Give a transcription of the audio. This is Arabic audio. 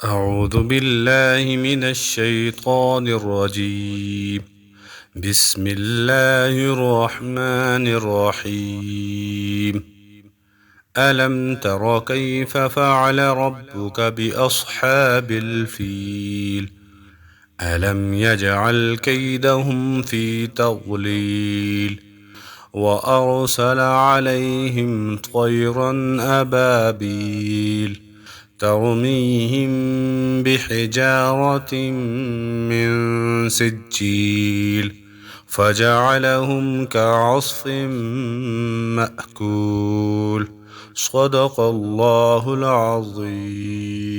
أعوذ بالله من الشيطان الرجيم. بسم الله الرحمن الرحيم. ألم تر كيف فعل ربك بأصحاب الفيل؟ ألم يجعل كيدهم في تضليل وأرسل عليهم طيرا أبابيل ترميهم بحجارة من سجيل فجعلهم كعصف مأكول. صدق الله العظيم.